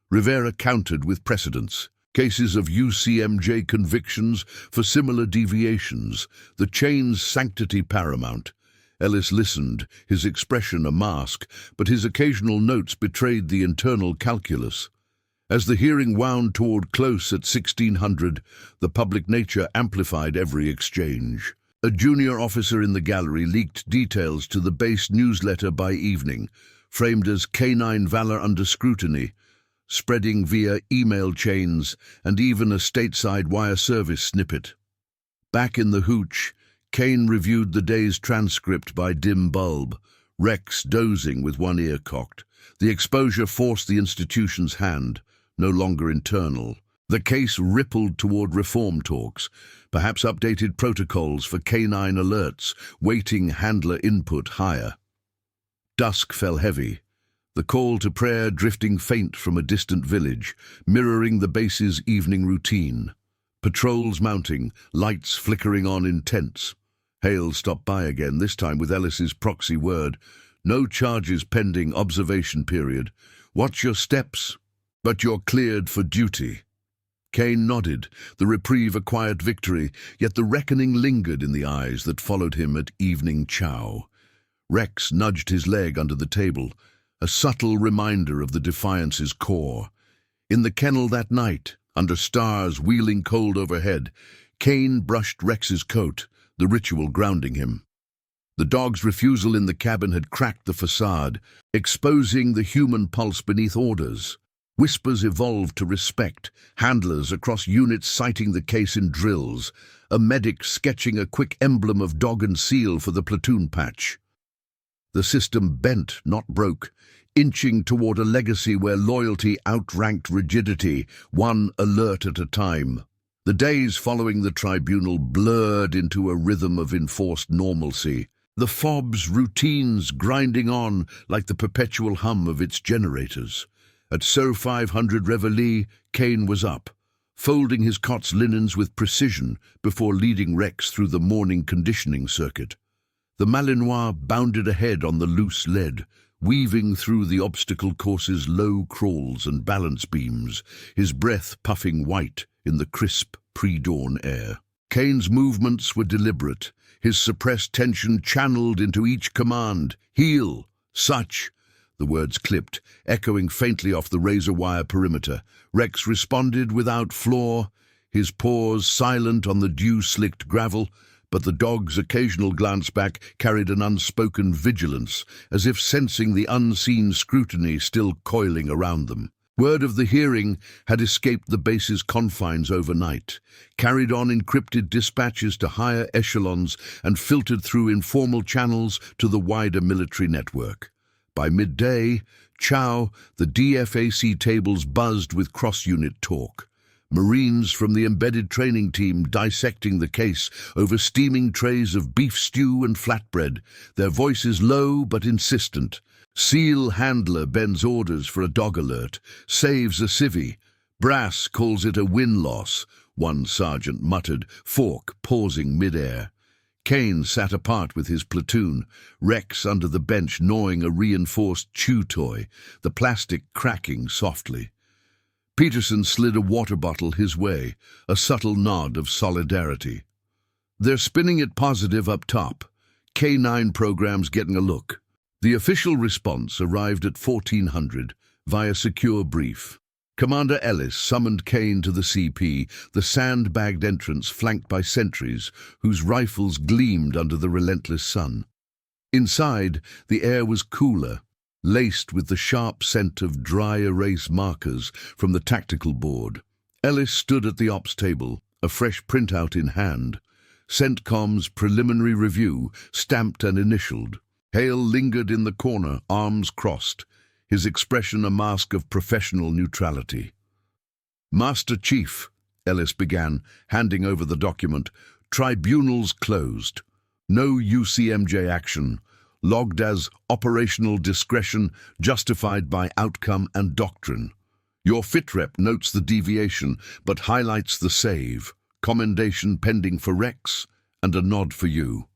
Rivera countered with precedents. Cases of UCMJ convictions for similar deviations, the chain's sanctity paramount. Ellis listened, his expression a mask, but his occasional notes betrayed the internal calculus. As the hearing wound toward close at 1600, the public nature amplified every exchange. A junior officer in the gallery leaked details to the base newsletter by evening, framed as K9 Valor Under Scrutiny, spreading via email chains and even a stateside wire service snippet. Back in the hooch, Kane reviewed the day's transcript by dim bulb, Rex dozing with one ear cocked. The exposure forced the institution's hand, no longer internal. The case rippled toward reform talks, perhaps updated protocols for K9 alerts, weighting handler input higher. Dusk fell heavy, the call to prayer drifting faint from a distant village, mirroring the base's evening routine. Patrols mounting, lights flickering on in tents. Hale stopped by again, this time with Ellis's proxy word. "No charges pending observation period. Watch your steps, but you're cleared for duty." Kane nodded, the reprieve a quiet victory, yet the reckoning lingered in the eyes that followed him at evening chow. Rex nudged his leg under the table, a subtle reminder of the Defiance's core. In the kennel that night, under stars wheeling cold overhead, Kane brushed Rex's coat, the ritual grounding him. The dog's refusal in the cabin had cracked the facade, exposing the human pulse beneath orders. Whispers evolved to respect, handlers across units citing the case in drills, a medic sketching a quick emblem of dog and seal for the platoon patch. The system bent, not broke, inching toward a legacy where loyalty outranked rigidity, one alert at a time. The days following the tribunal blurred into a rhythm of enforced normalcy, the FOB's routines grinding on like the perpetual hum of its generators. At So 500 Reveille, Kane was up, folding his cot's linens with precision before leading Rex through the morning conditioning circuit. The Malinois bounded ahead on the loose lead, weaving through the obstacle course's low crawls and balance beams, his breath puffing white in the crisp pre-dawn air. Kane's movements were deliberate, his suppressed tension channeled into each command. Heel, such. The words clipped, echoing faintly off the razor-wire perimeter. Rex responded without flaw, his paws silent on the dew-slicked gravel, but the dog's occasional glance back carried an unspoken vigilance, as if sensing the unseen scrutiny still coiling around them. Word of the hearing had escaped the base's confines overnight, carried on encrypted dispatches to higher echelons, and filtered through informal channels to the wider military network. By midday, Chow, the DFAC tables buzzed with cross-unit talk. Marines from the embedded training team dissecting the case over steaming trays of beef stew and flatbread, their voices low but insistent. SEAL handler bends orders for a dog alert, saves a civvy. Brass calls it a win-loss, one sergeant muttered, Fork pausing mid-air. Kane sat apart with his platoon, Rex under the bench gnawing a reinforced chew toy, the plastic cracking softly. Peterson slid a water bottle his way, a subtle nod of solidarity. They're spinning it positive up top. K9 program's getting a look. The official response arrived at 1400 via secure brief. Commander Ellis summoned Kane to the CP, the sandbagged entrance flanked by sentries whose rifles gleamed under the relentless sun. Inside, the air was cooler, laced with the sharp scent of dry erase markers from the tactical board. Ellis stood at the ops table, a fresh printout in hand. CENTCOM's preliminary review, stamped and initialed. Hale lingered in the corner, arms crossed, his expression a mask of professional neutrality. Master Chief, Ellis began, handing over the document, tribunals closed. No UCMJ action. Logged as operational discretion justified by outcome and doctrine. Your FITREP notes the deviation, but highlights the save. Commendation pending for Rex, and a nod for you.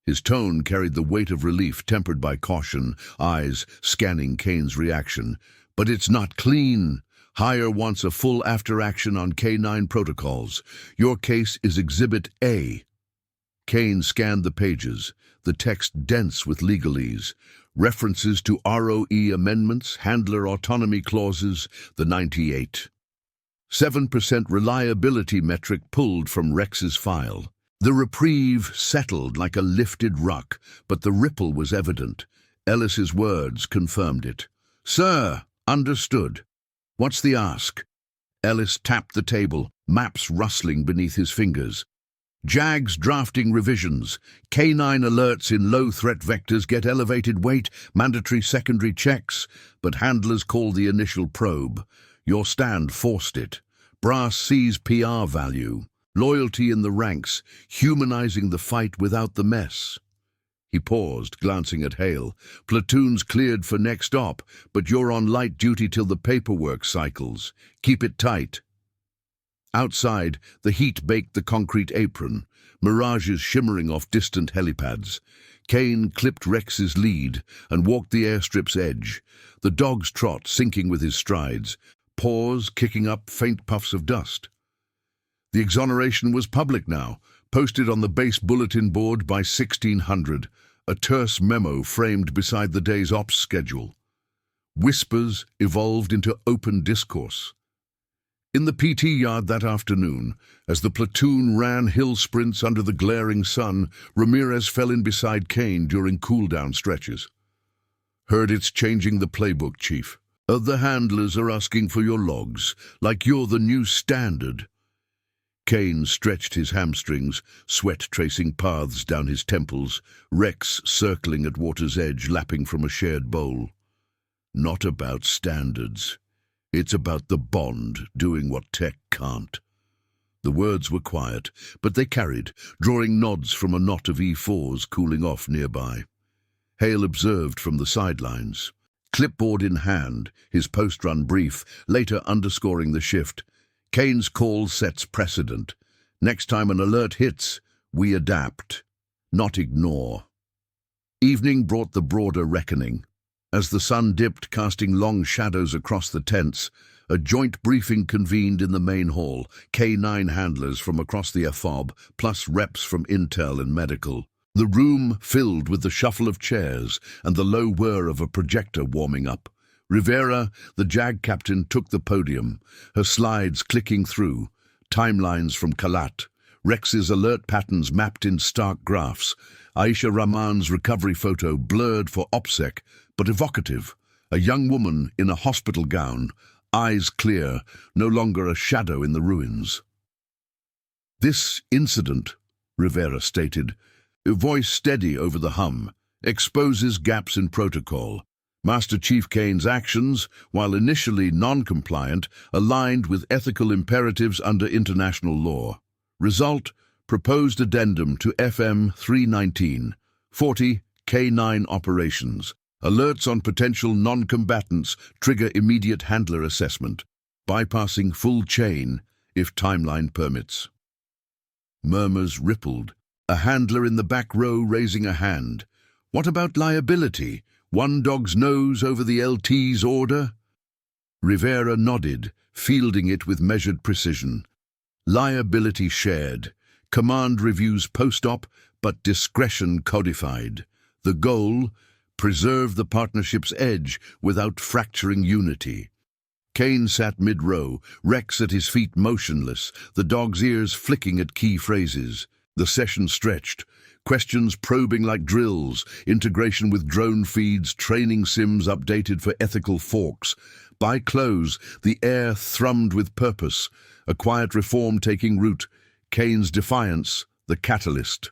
His tone carried the weight of relief tempered by caution, eyes scanning Kane's reaction. But it's not clean. Higher wants a full after-action on K9 protocols. Your case is Exhibit A. Kane scanned the pages, the text dense with legalese, references to ROE amendments, handler autonomy clauses, the 98. 7% reliability metric pulled from Rex's file. The reprieve settled like a lifted rock, but the ripple was evident. Ellis's words confirmed it. Sir, understood. What's the ask? Ellis tapped the table, maps rustling beneath his fingers. JAG's drafting revisions. K9 alerts in low-threat vectors get elevated weight, mandatory secondary checks, but handlers call the initial probe. Your stand forced it. Brass sees PR value. Loyalty in the ranks, humanizing the fight without the mess. He paused, glancing at Hale. Platoon's cleared for next op, but you're on light duty till the paperwork cycles. Keep it tight. Outside, the heat baked the concrete apron, mirages shimmering off distant helipads. Kane clipped Rex's lead and walked the airstrip's edge, the dog's trot syncing with his strides, paws kicking up faint puffs of dust. The exoneration was public now, posted on the base bulletin board by 1600, a terse memo framed beside the day's ops schedule. Whispers evolved into open discourse. In the PT yard that afternoon, as the platoon ran hill sprints under the glaring sun, Ramirez fell in beside Kane during cool-down stretches. Heard it's changing the playbook, Chief. Other handlers are asking for your logs, like you're the new standard. Kane stretched his hamstrings, sweat tracing paths down his temples, Rex circling at water's edge, lapping from a shared bowl. Not about standards. It's about the bond, doing what tech can't. The words were quiet, but they carried, drawing nods from a knot of E4s cooling off nearby. Hale observed from the sidelines. Clipboard in hand, his post-run brief, later underscoring the shift. Kane's call sets precedent. Next time an alert hits, we adapt, not ignore. Evening brought the broader reckoning. As the sun dipped, casting long shadows across the tents, a joint briefing convened in the main hall, K9 handlers from across the FOB, plus reps from Intel and Medical. The room filled with the shuffle of chairs and the low whir of a projector warming up. Rivera, the JAG captain, took the podium, her slides clicking through, timelines from Kalat, Rex's alert patterns mapped in stark graphs, Aisha Rahman's recovery photo blurred for OPSEC, but evocative, a young woman in a hospital gown, eyes clear, no longer a shadow in the ruins. This incident, Rivera stated, voice steady over the hum, exposes gaps in protocol. Master Chief Kane's actions, while initially non-compliant, aligned with ethical imperatives under international law. Result, proposed addendum to FM 319, 40 K9 operations. Alerts on potential non-combatants trigger immediate handler assessment, bypassing full chain if timeline permits. Murmurs rippled, a handler in the back row raising a hand. What about liability? One dog's nose over the LT's order? Rivera nodded, fielding it with measured precision. Liability shared. Command reviews post-op, but discretion codified. The goal, preserve the partnership's edge without fracturing unity. Kane sat mid-row, Rex at his feet motionless, the dog's ears flicking at key phrases. The session stretched, questions probing like drills, integration with drone feeds, training sims updated for ethical forks. By close, the air thrummed with purpose, a quiet reform taking root, Kane's defiance, the catalyst.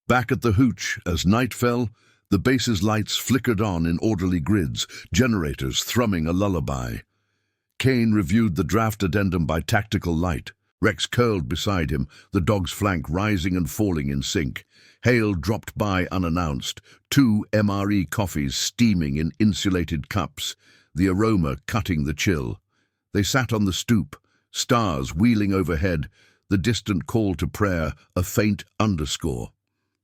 Back at the hooch, as night fell, the base's lights flickered on in orderly grids, generators thrumming a lullaby. Kane reviewed the draft addendum by tactical light. Rex curled beside him, the dog's flank rising and falling in sync. Hale dropped by unannounced, 2 MRE coffees steaming in insulated cups, the aroma cutting the chill. They sat on the stoop, stars wheeling overhead, the distant call to prayer a faint underscore.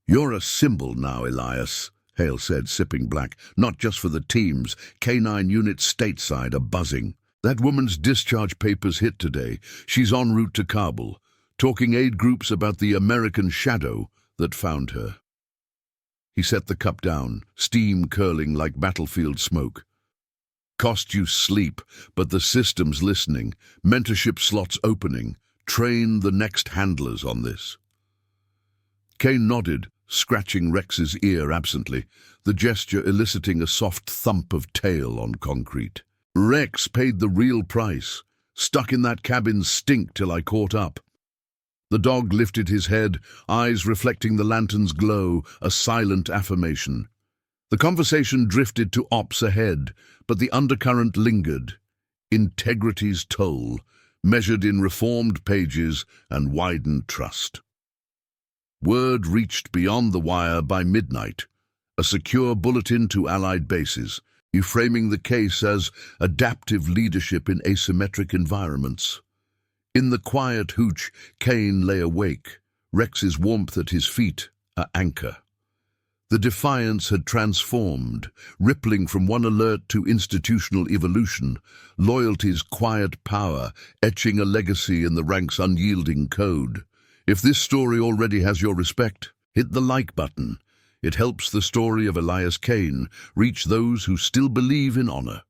"You're a symbol now, Elias," Hale said, sipping black. "Not just for the teams. K9 units stateside are buzzing. That woman's discharge papers hit today. She's en route to Kabul, talking aid groups about the American shadow that found her." He set the cup down, steam curling like battlefield smoke. "Cost you sleep, but the system's listening. Mentorship slots opening. Train the next handlers on this." Kane nodded, scratching Rex's ear absently, the gesture eliciting a soft thump of tail on concrete. "Rex paid the real price. Stuck in that cabin's stink till I caught up." The dog lifted his head, eyes reflecting the lantern's glow, a silent affirmation. The conversation drifted to ops ahead, but the undercurrent lingered. Integrity's toll, measured in reformed pages and widened trust. Word reached beyond the wire by midnight, a secure bulletin to Allied bases, framing the case as adaptive leadership in asymmetric environments. In the quiet hooch, Kane lay awake, Rex's warmth at his feet, an anchor. The defiance had transformed, rippling from one alert to institutional evolution, loyalty's quiet power, etching a legacy in the rank's unyielding code. If this story already has your respect, hit the like button. It helps the story of Elias Kane reach those who still believe in honor.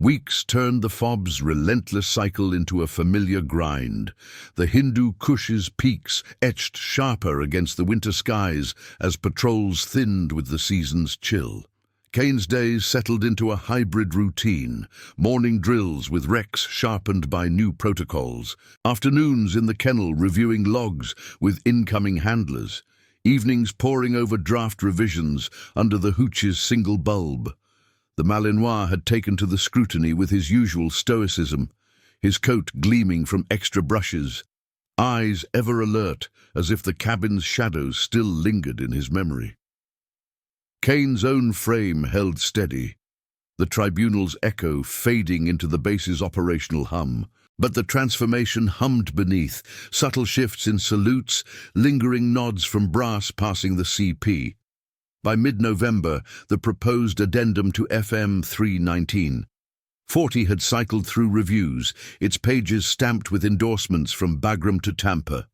Weeks turned the FOB's relentless cycle into a familiar grind, the Hindu Kush's peaks etched sharper against the winter skies as patrols thinned with the season's chill. Kane's days settled into a hybrid routine, morning drills with Rex sharpened by new protocols, afternoons in the kennel reviewing logs with incoming handlers, evenings poring over draft revisions under the Hooch's single bulb. The Malinois had taken to the scrutiny with his usual stoicism, his coat gleaming from extra brushes, eyes ever alert as if the cabin's shadows still lingered in his memory. Kane's own frame held steady, the tribunal's echo fading into the base's operational hum. But the transformation hummed beneath, subtle shifts in salutes, lingering nods from brass passing the CP. By mid-November, the proposed addendum to FM 319. 40 had cycled through reviews, its pages stamped with endorsements from Bagram to Tampa.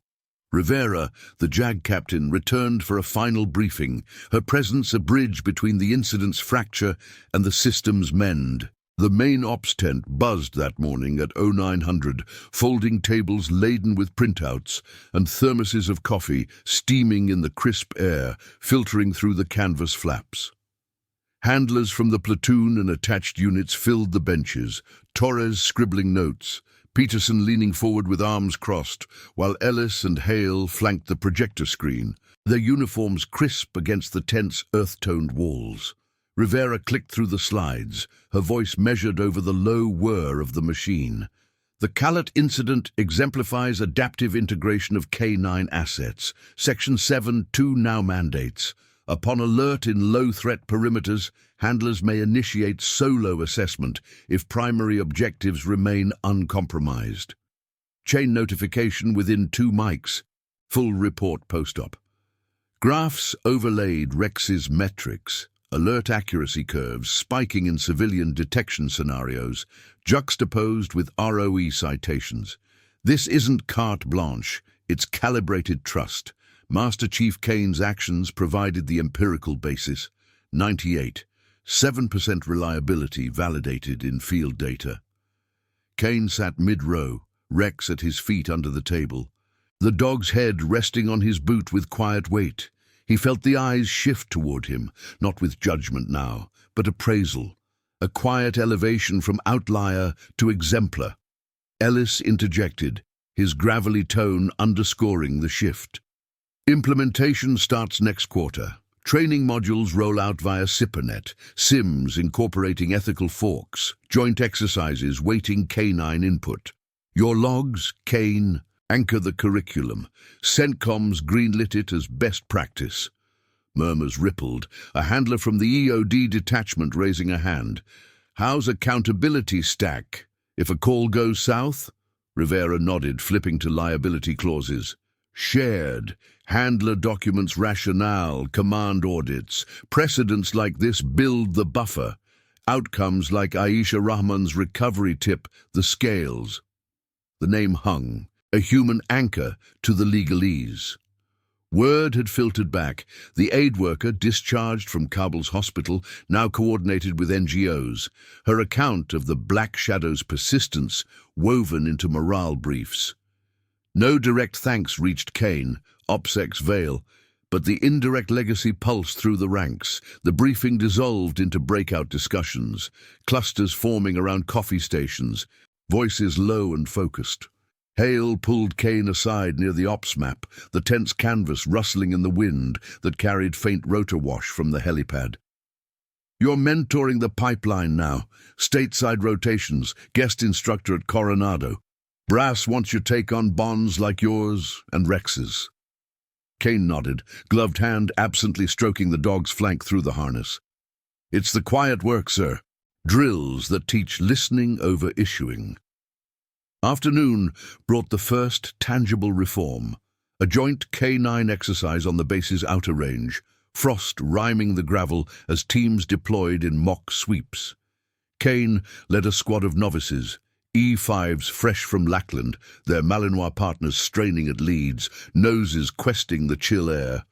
Rivera, the JAG captain, returned for a final briefing, her presence a bridge between the incident's fracture and the system's mend. The main ops tent buzzed that morning at 0900, folding tables laden with printouts and thermoses of coffee steaming in the crisp air, filtering through the canvas flaps. Handlers from the platoon and attached units filled the benches, Torres scribbling notes, Peterson leaning forward with arms crossed, while Ellis and Hale flanked the projector screen, their uniforms crisp against the tent's earth-toned walls. Rivera clicked through the slides, her voice measured over the low whir of the machine. The Kalat incident exemplifies adaptive integration of K9 assets. Section 7.2 now mandates. Upon alert in low-threat perimeters, handlers may initiate solo assessment if primary objectives remain uncompromised. Chain notification within 2 mics. Full report post-op. Graphs overlaid Rex's metrics, alert accuracy curves spiking in civilian detection scenarios, juxtaposed with ROE citations. This isn't carte blanche, it's calibrated trust. Master Chief Kane's actions provided the empirical basis. 98. 7% reliability validated in field data. Kane sat mid-row, Rex at his feet under the table, the dog's head resting on his boot with quiet weight. He felt the eyes shift toward him, not with judgment now, but appraisal, a quiet elevation from outlier to exemplar. Ellis interjected, his gravelly tone underscoring the shift. Implementation starts next quarter. Training modules roll out via SIPRNet, SIMs incorporating ethical forks, joint exercises waiting K9 input. Your logs, Kane, anchor the curriculum. CENTCOM's greenlit it as best practice. Murmurs rippled, a handler from the EOD detachment raising a hand. How's accountability stack? If a call goes south? Rivera nodded, flipping to liability clauses. Shared, handler documents rationale, command audits. Precedents like this build the buffer. Outcomes like Aisha Rahman's recovery tip, the scales. The name hung, a human anchor to the legalese. Word had filtered back. The aid worker, discharged from Kabul's hospital, now coordinated with NGOs. Her account of the Black Shadow's persistence woven into morale briefs. No direct thanks reached Kane, OPSEC's veil, but the indirect legacy pulsed through the ranks. The briefing dissolved into breakout discussions, clusters forming around coffee stations, voices low and focused. Hale pulled Kane aside near the ops map, the tense canvas rustling in the wind that carried faint rotor wash from the helipad. You're mentoring the pipeline now, stateside rotations, guest instructor at Coronado. Brass wants your take on bonds like yours and Rex's. Kane nodded, gloved hand absently stroking the dog's flank through the harness. It's the quiet work, sir. Drills that teach listening over issuing. Afternoon brought the first tangible reform, a joint K9 exercise on the base's outer range, frost rhyming the gravel as teams deployed in mock sweeps. Kane led a squad of novices, E5s fresh from Lackland, their Malinois partners straining at leads, noses questing the chill air.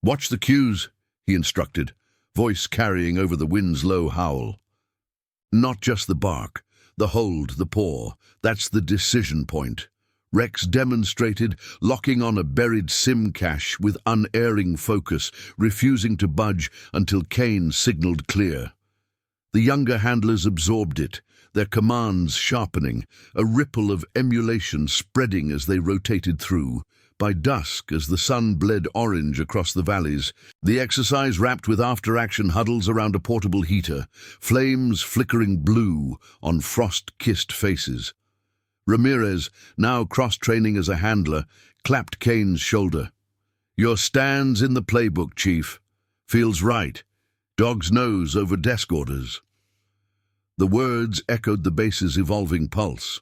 "Watch the cues," he instructed, voice carrying over the wind's low howl. Not just the bark, the hold, the paw, that's the decision point. Rex demonstrated, locking on a buried SIM cache with unerring focus, refusing to budge until Kane signaled clear. The younger handlers absorbed it, their commands sharpening, a ripple of emulation spreading as they rotated through. By dusk, as the sun bled orange across the valleys, the exercise wrapped with after-action huddles around a portable heater, flames flickering blue on frost-kissed faces. Ramirez, now cross-training as a handler, clapped Kane's shoulder. "Your stand's in the playbook, Chief. Feels right. Dog's nose over desk orders." The words echoed the base's evolving pulse.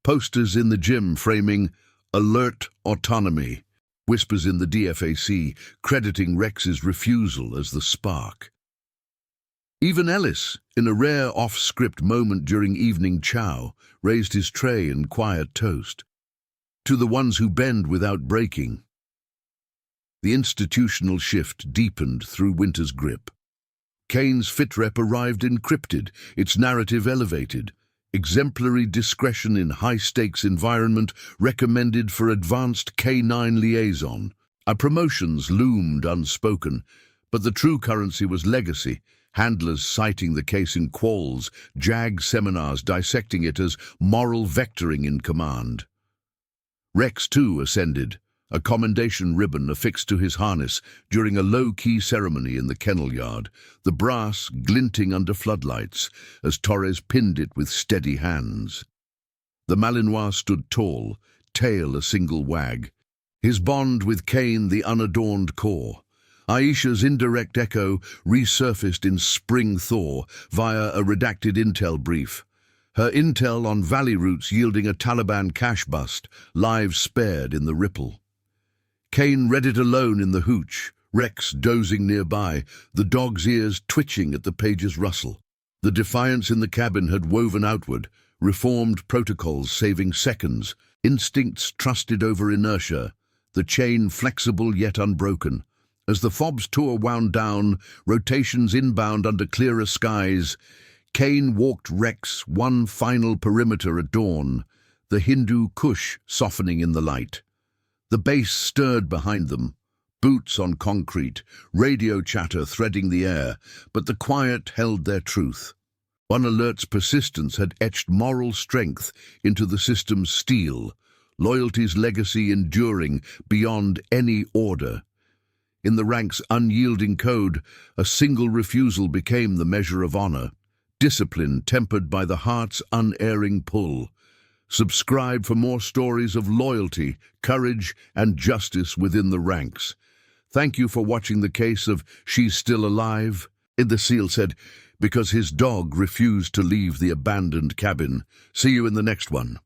Posters in the gym framing "Alert Autonomy," whispers in the DFAC crediting Rex's refusal as the spark. Even Ellis, in a rare off-script moment during evening chow, raised his tray in quiet toast. To the ones who bend without breaking. The institutional shift deepened through winter's grip. Kane's FitRep arrived encrypted, its narrative elevated. Exemplary discretion in high-stakes environment recommended for advanced K9 liaison. Our promotions loomed unspoken, but the true currency was legacy, handlers citing the case in quals, JAG seminars dissecting it as moral vectoring in command. Rex, too, ascended, a commendation ribbon affixed to his harness during a low-key ceremony in the kennel yard, the brass glinting under floodlights as Torres pinned it with steady hands. The Malinois stood tall, tail a single wag, his bond with Kane the unadorned core. Aisha's indirect echo resurfaced in spring thaw via a redacted intel brief. Her intel on valley routes yielding a Taliban cash bust, lives spared in the ripple. Kane read it alone in the hooch, Rex dozing nearby, the dog's ears twitching at the page's rustle. The defiance in the cabin had woven outward, reformed protocols saving seconds, instincts trusted over inertia, the chain flexible yet unbroken. As the FOB's tour wound down, rotations inbound under clearer skies, Kane walked Rex one final perimeter at dawn, the Hindu Kush softening in the light. The base stirred behind them, boots on concrete, radio chatter threading the air, but the quiet held their truth. One alert's persistence had etched moral strength into the system's steel, loyalty's legacy enduring beyond any order. In the rank's unyielding code, a single refusal became the measure of honor, discipline tempered by the heart's unerring pull. Subscribe for more stories of loyalty, courage, and justice within the ranks. Thank you for watching the case of She's Still Alive. The SEAL said, because his dog refused to leave the abandoned cabin. See you in the next one.